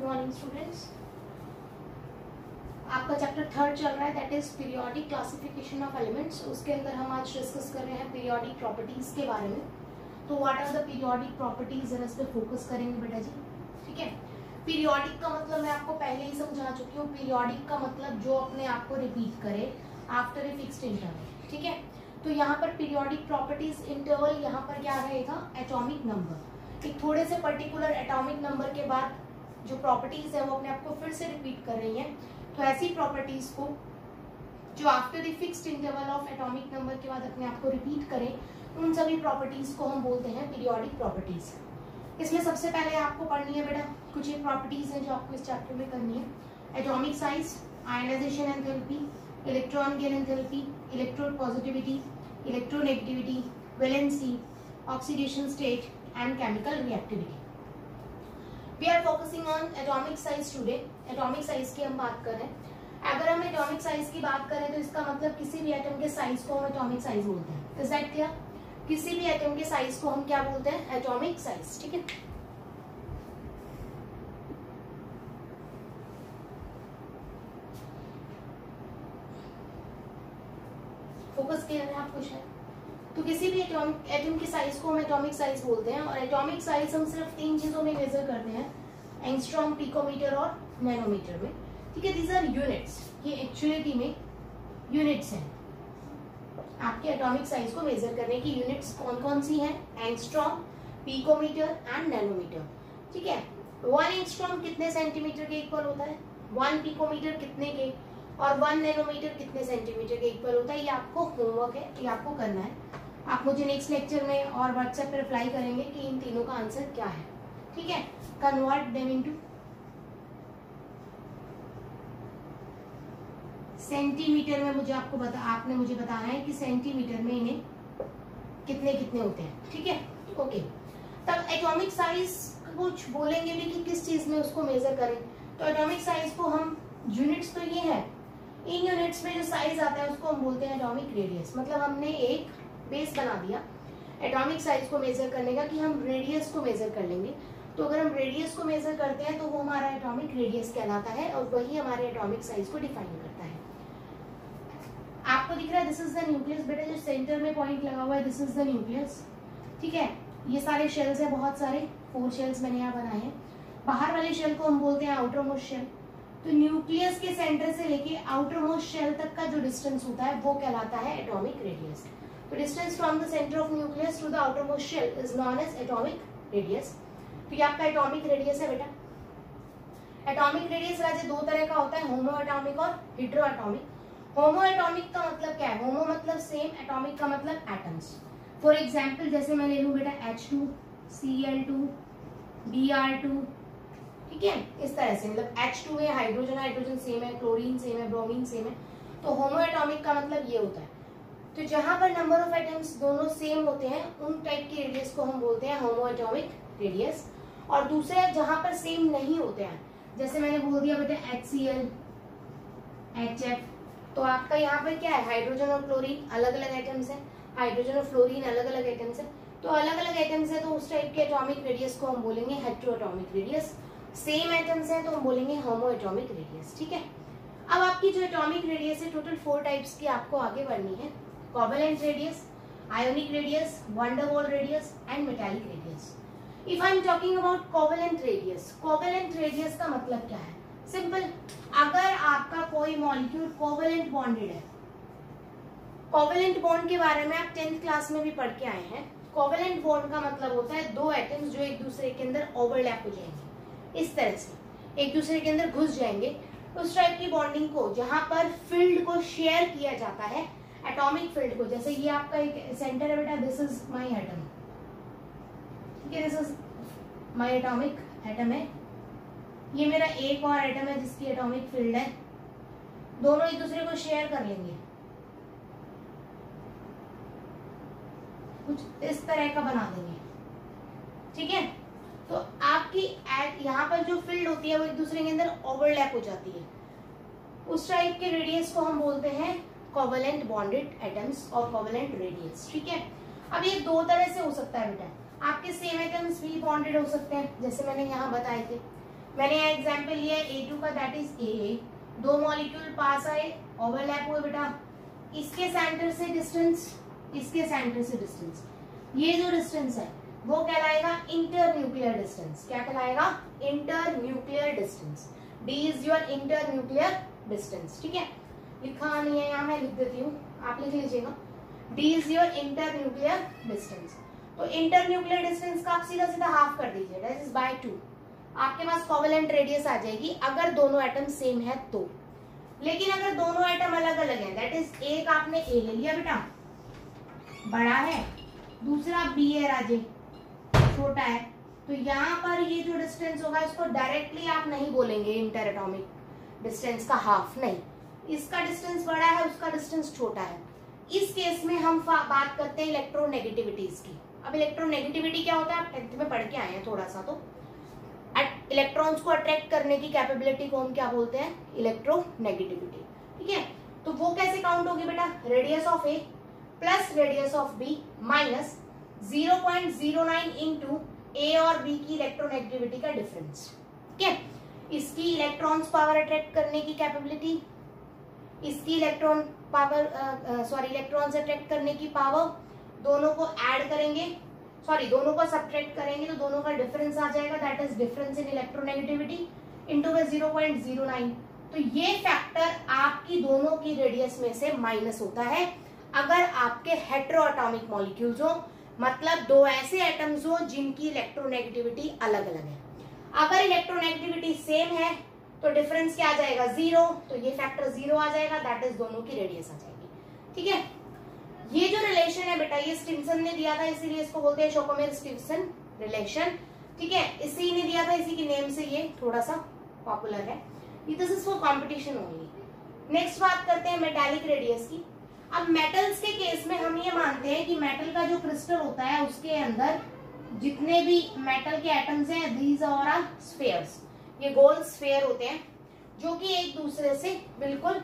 Morning students. आपका chapter 3 चल रहा है, that is periodic classification of elements. उसके अंदर हम आज डिस्कस कर रहे हैं पीरियोडिक प्रॉपर्टीज के बारे में। तो what are the periodic properties, जरा इस पे फोकस करेंगे बेटा जी। ठीक है, पीरियोडिक का मतलब मैं आपको पहले ही समझा चुकी हूँ। पीरियोडिक का मतलब जो अपने आप को रिपीट करे आफ्टर ए फिक्स्ड इंटरवल। ठीक है, तो यहाँ पर पीरियोडिक प्रॉपर्टीज इंटरवल यहाँ पर क्या रहेगा, एटॉमिक नंबर। एक थोड़े से पर्टिकुलर एटॉमिक नंबर के बाद जो प्रॉपर्टीज है वो अपने आप को फिर से रिपीट कर रही हैं। तो ऐसी प्रॉपर्टीज को जो after the fixed interval of atomic number के बाद अपने आप को रिपीट करें, उन सभी प्रॉपर्टीज को हम बोलते हैं पीरियोडिक प्रॉपर्टीज। इसमें सबसे पहले आपको पढ़नी है बेटा कुछ एक प्रॉपर्टीज हैं जो आपको इस चैप्टर में करनी है। Atomic size, ionisation enthalpy, electron gain enthalpy, electrode positivity, electronegativity, valency, oxidation state and chemical reactivity. We are focusing on atomic size today. Atomic size की हम बात कर रहे हैं। अगर हम एटॉमिक साइज की बात करें तो इसका मतलब किसी भी एटम के साइज को हम एटॉमिक साइज बोलते हैं। Is that clear? किसी भी एटम के साइज को हम क्या बोलते हैं, एटॉमिक साइज। ठीक है, फोकस किया है आपको शायद। तो किसी भी एटम की साइज को हम एटॉमिक साइज बोलते हैं। और एटॉमिक साइज हम सिर्फ 3 चीजों में मेजर करते हैं, एंगस्ट्रॉम, पिकोमीटर और नैनोमीटर में। ठीक है, दीज आर यूनिट्स। ये एक्चुअलिटी में यूनिट्स हैं। आपके एटॉमिक साइज को मेजर करने की यूनिट्स कौन कौन सी हैं, एंगस्ट्रॉम, पिकोमीटर एंड नैनोमीटर। ठीक है, 1 एंगस्ट्रॉम कितने सेंटीमीटर के इक्वल होता है, 1 पिकोमीटर कितने के, और 1 नैनोमीटर कितने सेंटीमीटर के इक्वल होता है। ये आपको होमवर्क है, ये आपको करना है। आप मुझे नेक्स्ट लेक्चर में और व्हाट्सएप पर रिप्लाई करेंगे कि इन तीनों का आंसर क्या है। ठीक है, कन्वर्ट देम इनटू सेंटीमीटर में। आपने मुझे बताना है कि सेंटीमीटर में इन्हें कितने कितने होते हैं। ठीक है, ओके। तब एटॉमिक साइज कुछ बोलेंगे भी कि किस चीज में उसको मेजर करें। तो एटॉमिक साइज को हम, यूनिट्स तो ये है, इन यूनिट्स में जो साइज आता है उसको हम बोलते हैं एटॉमिक रेडियस। मतलब हमने एक बेस बना दिया एटॉमिक साइज को मेजर करने का कि हम रेडियस को मेजर कर लेंगे। तो अगर हम रेडियस को मेजर करते हैं तो वो हमारा एटॉमिक रेडियस कहलाता है और वही हमारे एटॉमिक साइज को डिफाइन करता है। आपको दिख रहा है दिस इज द न्यूक्लियस बेटा, जो सेंटर में पॉइंट लगा हुआ है दिस इज द न्यूक्लियस। ठीक है, ये सारे शेल्स है, बहुत सारे 4 शेल्स मैंने यहाँ बनाए हैं। बाहर वाले शेल को हम बोलते हैं आउटर मोस्ट शेल। तो न्यूक्लियस के सेंटर से लेके आउटर मोस्ट शेल तक का जो डिस्टेंस होता है वो कहलाता है एटॉमिक रेडियस। तो distance from the centre of nucleus to the outermost shell is known as atomic radius. तो ये आपका एटॉमिक रेडियस है बेटा। एटॉमिक रेडियस राजे 2 तरह का होता है, होमो एटॉमिक और हेटेरो एटॉमिक। होमो एटॉमिक का मतलब क्या है, होमो मतलब सेम, एटॉमिक का मतलब एटम्स। फॉर एग्जाम्पल जैसे मैं ले लूं बेटा H2, Cl2, Br2। ठीक है, इस तरह से, मतलब H2 में हाइड्रोजन हाइड्रोजन सेम है, क्लोरीन सेम है, ब्रोमीन सेम है। तो होमो एटॉमिक का मतलब ये होता है। तो जहां पर नंबर ऑफ एटम्स दोनों सेम होते हैं उन टाइप के रेडियस को हम बोलते हैं होमो एटॉमिक रेडियस। और दूसरे जहां पर सेम नहीं होते हैं, जैसे मैंने बोल दिया बेटा HCl, HF, तो आपका यहाँ पर क्या है, हाइड्रोजन और क्लोरीन अलग अलग एटम्स है, हाइड्रोजन और फ्लोरीन अलग अलग एटम्स है। तो अलग अलग एटम्स है तो उस टाइप के एटॉमिक रेडियस को हम बोलेंगे hetero atomic radius. Same atoms है तो हम बोलेंगे होमो एटॉमिक रेडियस। ठीक है, अब आपकी जो एटॉमिक रेडियस है टोटल 4 टाइप्स की आपको आगे बढ़नी है। Covalent radius, ionic radius, wonder wall radius and metallic radius. If I am talking about covalent radius, covalent radius का मतलब क्या है, सिंपल, अगर आपका कोई मॉलिक्यूल कोवेलेंट बॉन्डेड है, कोवेलेंट बॉन्ड के बारे में आप 10th क्लास में भी पढ़ के आए हैं। कोवेलेंट बॉन्ड का मतलब होता है 2 एटम्स जो एक दूसरे के अंदर ओवरलैप हो जाएंगे, इस तरह से एक दूसरे के अंदर घुस जाएंगे। उस टाइप की बॉन्डिंग को जहां पर फील्ड को शेयर किया जाता है, एटॉमिक फील्ड को, जैसे ये आपका एक सेंटर है बेटा, दिस इज माय एटम। ठीक है, this is my atomic atom है, ये मेरा एक और एटम है जिसकी एटॉमिक फील्ड है, दोनों एक दूसरे को शेयर कर लेंगे, कुछ इस तरह का बना देंगे। ठीक है, तो आपकी यहाँ पर जो फील्ड होती है वो एक दूसरे के अंदर ओवरलैप हो जाती है। उस टाइप के रेडियस को हम बोलते हैं कोवेलेंट बॉन्डेड एटम्स और कोवेलेंट रेडियस। ठीक है, अब ये 2 तरह से हो सकता है बेटा, आपके सेम एटम्स भी बॉन्डेड हो सकते हैं, जैसे मैंने यहाँ बताए थे। मैंने यहाँ एग्जाम्पल लिया है A2 का, दैट इज AA, दो मॉलिक्यूल पास आए, ओवरलैप हुए बेटा, इसके सेंटर से डिस्टेंस, इसके सेंटर से डिस्टेंस, ये जो डिस्टेंस है वो कहलाएगा इंटर न्यूक्लियर डिस्टेंस। क्या कहलाएगा? Inter nuclear distance. D is your inter nuclear distance. ठीक है, लिखा नहीं है यहाँ, मैं लिख देती हूँ, आप लिख लीजिएगा। D is your inter nuclear distance. तो इंटर न्यूक्लियर डिस्टेंस का आप सीधा सीधा हाफ कर दीजिए, दैट इज बाय 2। आपके पास कोवेलेंट रेडियस आ जाएगी अगर दोनों एटम सेम है तो। लेकिन अगर दोनों एटम अलग अलग है, दैट इज एक आपने A ले लिया बेटा, बड़ा है, दूसरा B है राजे, छोटा है, तो यहाँ पर ये जो डिस्टेंस होगा इसको डायरेक्टली आप नहीं बोलेंगे इंटर एटॉमिक डिस्टेंस का हाफ, नहीं, इसका डिस्टेंस बड़ा है, उसका डिस्टेंस छोटा है। इस केस में हम बात करते हैं इलेक्ट्रोनेगेटिविटीज की। अब इलेक्ट्रोनेगेटिविटी क्या होता है, आप 10th में पढ़ के आए हैं थोड़ा सा, तो इलेक्ट्रॉन्स को अट्रैक्ट करने की कैपेबिलिटी को हम क्या बोलते हैं? इलेक्ट्रोनेगेटिविटी। ठीक है, तो वो कैसे काउंट होगी बेटा? Radius of a plus radius of b minus 0.09 into a और बी की इलेक्ट्रोनेगेटिविटी का डिफरेंस। ठीक है, इसकी इलेक्ट्रॉन्स पावर अट्रैक्ट करने की कैपेबिलिटी, इसकी इलेक्ट्रॉन पावर इलेक्ट्रॉन्स अट्रैक्ट करने की पावर, दोनों को ऐड करेंगे, दोनों को सब्ट्रैक्ट करेंगे तो दोनों का डिफरेंस आ जाएगा, that is difference in electronegativity into 0.09। तो ये फैक्टर आपकी दोनों की रेडियस में से माइनस होता है अगर आपके हेटेरोएटॉमिक मॉलिक्यूल्स हो, मतलब दो ऐसे एटम्स हो जिनकी इलेक्ट्रोनेगेटिविटी अलग अलग है। अगर इलेक्ट्रोनेगेटिविटी सेम है तो डिफरेंस क्या आ जाएगा? 0, तो ये फैक्टर 0 आ जाएगा, दैट इज दोनों की रेडियस आ जाएगी। ठीक है, ये जो रिलेशन है बेटा ये स्टिनसन ने दिया था, इसीलिए इसको बोलते हैं शोकोमेर-स्टिनसन रिलेशन। ठीक है, इसी ने दिया था, इसी के नेम से ये थोड़ा सा पॉपुलर है। This is for competition only. Next बात करते हैं मेटालिक रेडियस की। अब मेटल्स के केस में हम ये मानते हैं कि मेटल का जो क्रिस्टल होता है उसके अंदर जितने भी मेटल के एटम्स हैं, दीज आर स्फीयर्स, ये गोल स्फीयर होते हैं जो कि एक दूसरे से बिल्कुल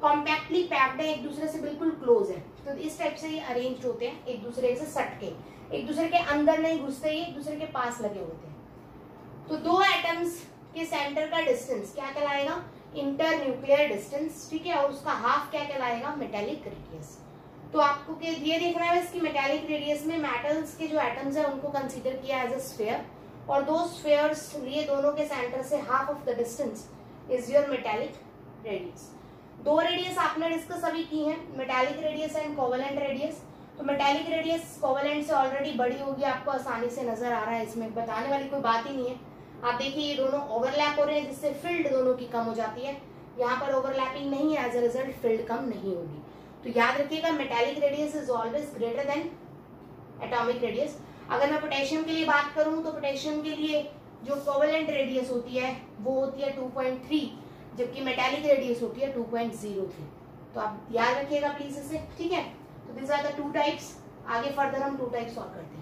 कॉम्पैक्टली पैक्ड है, एक दूसरे से बिल्कुल क्लोज है। तो इस टाइप से ये अरेंज्ड होते हैं, एक दूसरे से सट के, एक दूसरे के अंदर नहीं घुसते, एक दूसरे के पास लगे होते हैं। तो दो एटम्स के सेंटर का डिस्टेंस क्या कहलाएगा? Inter nuclear distance. ठीक है, और उसका हाफ क्या कहलाएगा? Metallic radius. तो आपको ये देखना है इसकी मेटालिक रेडियस में मेटल्स के जो एटम्स है उनको कंसीडर किया एज अ स्फीयर, और दो स्फीयर्स लिए दोनों के सेंटर से half of the distance is your metallic radius. दो रेडियस आपने डिस्कस अभी की है, metallic radius and covalent radius. तो मेटालिक रेडियस कोवेलेंट से ऑलरेडी बड़ी होगी, आपको आसानी से नजर आ रहा है, इसमें बताने वाली कोई बात ही नहीं है। आप देखिए ये दोनों ओवरलैप हो रहे हैं जिससे फील्ड दोनों की कम हो जाती है, यहाँ पर ओवरलैपिंग नहीं है, एज अ रिजल्ट फील्ड कम नहीं होगी। तो याद रखिएगा metallic radius is always greater than atomic radius. अगर मैं पोटेशियम के लिए बात करूं तो पोटेशियम के लिए जो कोवेलेंट रेडियस होती है वो होती है 2.3, जबकि मेटालिक रेडियस होती है 2.03। तो आप याद रखिएगा प्लीज इसे। ठीक है, तो this are the two types. आगे फर्दर हम टू टाइप्स और करते हैं।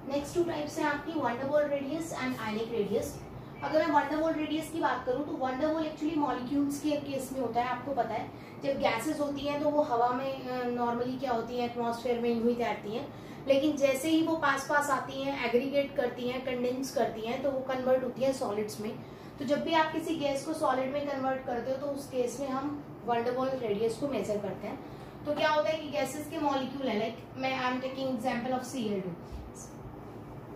नेक्स्ट टू टाइप्स है आपकी van der Waals radius and ionic radius. अगर मैं वंडरवॉल रेडियस की बात करूं तो वंडरवॉल एक्चुअली मॉलिक्यूल्स के केस में होता है। आपको पता है जब गैसेस होती हैं तो वो हवा में नॉर्मली क्या होती है, एटमॉस्फेयर में यूं ही तैरती हैं, लेकिन जैसे ही वो पास पास आती हैं, एग्रीगेट करती हैं, कंडेंस करती हैं, तो वो कन्वर्ट होती हैं सॉलिड्स में। तो जब भी आप किसी गैस को सॉलिड में कन्वर्ट करते हो तो उस केस में हम वंडरवॉल रेडियस को मेजर करते हैं। तो क्या होता है कि गैसेस के मॉलिक्यूल है, लाइक मैं I am taking example of Cl2।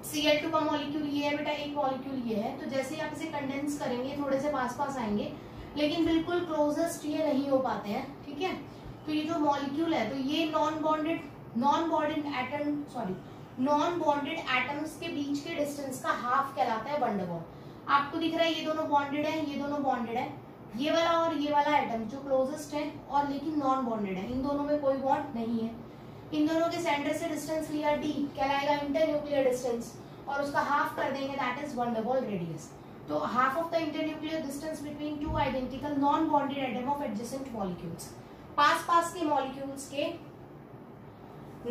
Cl2 का मॉलिक्यूल ये है बेटा, एक मॉलिक्यूल ये है। तो जैसे ही आप इसे कंडेंस करेंगे थोड़े से पास पास आएंगे, लेकिन बिल्कुल क्लोजेस्ट ये नहीं हो पाते हैं। ठीक है, तो ये जो मॉलिक्यूल है तो ये नॉन बॉन्डेड एटम्स के बीच के डिस्टेंस का हाफ कहलाता है वंडरवॉल। आपको दिख रहा है ये दोनों बॉन्डेड है, ये दोनों बॉन्डेड है, ये वाला और ये वाला एटम जो क्लोजेस्ट है और लेकिन नॉन बॉन्डेड है, इन दोनों में कोई बॉन्ड नहीं है। इन दोनों के सेंटर से डिस्टेंस लिया d कहलाएगा इंटर न्यूक्लियर डिस्टेंस, और उसका हाफ कर देंगे, दैट इज वंडरवॉल रेडियस। तो half of the inter nuclear distance between two identical non bonded atom of adjacent molecules. पास के मॉलिक्यूल्स के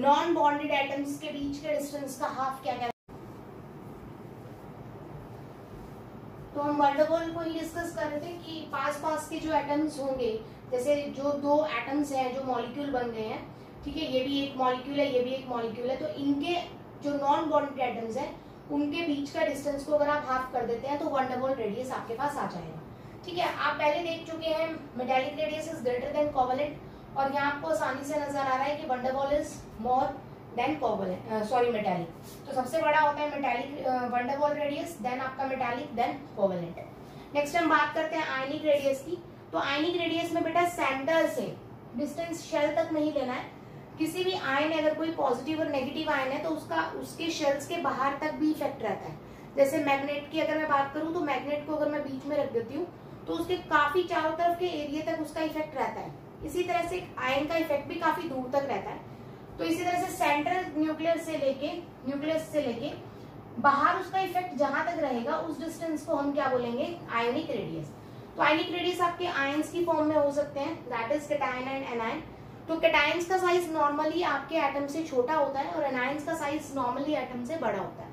नॉन बॉन्डेड एटम्स के बीच के डिस्टेंस का हाफ क्या कहलाएगा? तो हम वंडरवॉल को ही डिस्कस कर रहे थे कि पास के जो एटम्स होंगे जैसे जो दो एटम्स हैं, जो मॉलिक्यूल बन गए हैं, ठीक है, ये भी एक मॉलिक्यूल है, ये भी एक मॉलिक्यूल है, तो इनके जो नॉन बॉन्डेड एटम्स हैं उनके बीच का डिस्टेंस को अगर आप हाफ कर देते हैं तो वन डबल रेडियस आपके पास आ जाएगा। ठीक है, आप पहले देख चुके हैं metallic radius is greater than covalent, और यहाँ आपको आसानी से नजर आ रहा है कि one double is more than covalent, sorry metallic. तो सबसे बड़ा होता है metallic one double radius, then आपका मेटालिक, देन कोवेलेंट। नेक्स्ट हम बात करते हैं आयनिक रेडियस की। तो आयनिक रेडियस में बेटा सेंटर से डिस्टेंस शेल तक नहीं लेना है। किसी भी आयन अगर कोई पॉजिटिव और नेगेटिव आयन है तो उसके शेल्स के बाहर तक भी इफेक्ट रहता है। जैसे मैग्नेट की अगर मैं बात करूं तो मैग्नेट को अगर मैं बीच में रख देती हूँ तो उसके काफी चारों तरफ के एरिया तक उसका इफेक्ट रहता है। इसी तरह से आयन का इफेक्ट भी काफी दूर तक रहता है। तो इसी तरह से सेंट्रल न्यूक्लियस से लेके बाहर उसका इफेक्ट जहां तक रहेगा उस डिस्टेंस को हम क्या बोलेंगे, आयनिक रेडियस। तो आयनिक रेडियस आपके आयंस की फॉर्म में हो सकते हैं, that is cation and anion. तो कैटायंस का साइज नॉर्मली आपके एटम से छोटा होता है और एनायंस का साइज नॉर्मली एटम से बड़ा होता है।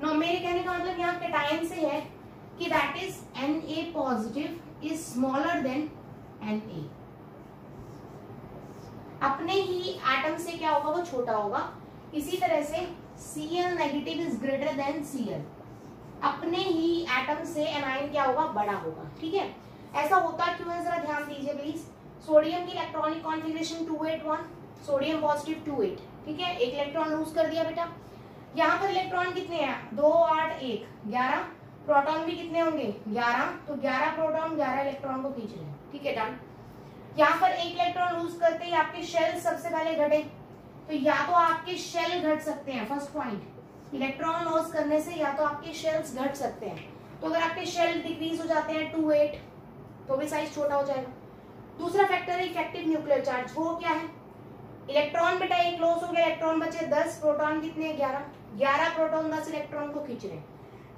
नो, मेरे कहने का मतलब यहाँ कैटायन से है कि that is Na positive is smaller than Na। अपने ही एटम से क्या होगा, वो छोटा होगा। इसी तरह से Cl negative is greater than Cl, अपने ही एटम से एनायन क्या होगा, बड़ा होगा। ठीक है, ऐसा होता क्यों है, जरा ध्यान दीजिए प्लीज। सोडियम की इलेक्ट्रॉनिक कॉन्फ़िगरेशन 281, सोडियम पॉजिटिव 28, ठीक है, एक इलेक्ट्रॉन लूज कर दिया बेटा। यहाँ पर इलेक्ट्रॉन कितने हैं, 2 8 1 11, प्रोटॉन भी कितने होंगे, 11, तो 11 प्रोटॉन 11 इलेक्ट्रॉन को खींच रहे हैं। ठीक है, डन। यहाँ पर एक इलेक्ट्रॉन लूज करते ही आपके शेल सबसे पहले घटे, तो या तो आपके शेल घट सकते हैं, फर्स्ट पॉइंट, इलेक्ट्रॉन लॉस करने से या तो आपके शेल्स घट सकते हैं। तो अगर आपके शेल डिक्रीज हो जाते हैं 2 8 तो भी साइज छोटा हो जाएगा। दूसरा फैक्टर है इफेक्टिव न्यूक्लियर चार्ज, वो क्या है, इलेक्ट्रॉन बेटा एक लॉस हो गया, इलेक्ट्रॉन बचे 10, प्रोटॉन कितने हैं 11, 11 प्रोटॉन 10 इलेक्ट्रॉन को खींच रहे हैं।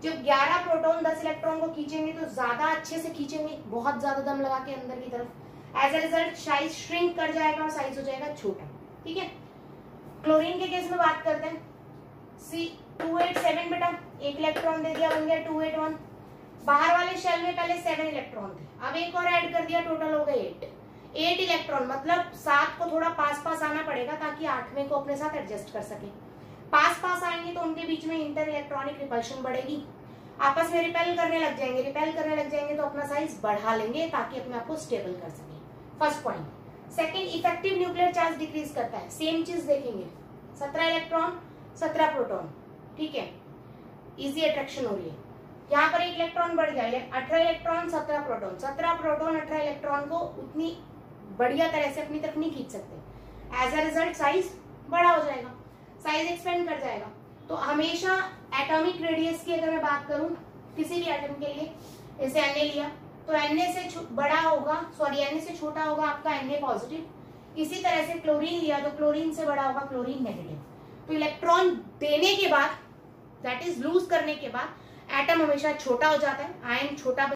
जब 11 प्रोटॉन 10 इलेक्ट्रॉन को खींचेंगे तो ज्यादा अच्छे से खींचेंगे, बहुत ज्यादा दम लगा के अंदर की तरफ, as a result size shrink कर जाएगा और साइज हो जाएगा छोटा। ठीक है, क्लोरीन के केस में बात करते हैं, C287 बेटा एक इलेक्ट्रॉन दे दिया, बन गया 281। बाहर वाले शेल में पहले 7 इलेक्ट्रॉन थे, अब एक और ऐड कर दिया, टोटल हो गए 8 इलेक्ट्रॉन, मतलब 7 को थोड़ा पास पास आना पड़ेगा ताकि 8वें को अपने साथ एडजस्ट कर सके। पास पास आएंगे तो उनके बीच में इंटर इलेक्ट्रॉनिक रिपल्शन बढ़ेगी, आपस में रिपेल करने लग जाएंगे तो अपना साइज बढ़ा लेंगे ताकि अपने आप को स्टेबल कर सके। First point. Second, effective nuclear charge decrease करता है, सेम चीज देखेंगे, 17 इलेक्ट्रॉन 17 प्रोटॉन, ठीक है, इजी अट्रैक्शन हो रही है। यहाँ पर एक इलेक्ट्रॉन बढ़ गया, 18 इलेक्ट्रॉन 17 प्रोटॉन, 17 प्रोटॉन 18 इलेक्ट्रॉन को उतनी बढ़िया तरह से अपनी तरफ नहीं खींच सकते, एज अ रिजल्ट साइज बड़ा हो जाएगा, साइज एक्सपेंड कर जाएगा। तो हमेशा एटॉमिक रेडियस की अगर मैं बात करूं किसी भी एटम के लिए, जैसे Na लिया तो Na से बड़ा होगा, सॉरी Na से छोटा होगा आपका Na पॉजिटिव। इसी तरह से क्लोरीन लिया तो क्लोरीन से बड़ा होगा क्लोरीन नेगेटिव। तो इलेक्ट्रॉन देने के बाद, दैट इज लूज करने के बाद एटम हमेशा छोटा हो जाता है, आयन छोटा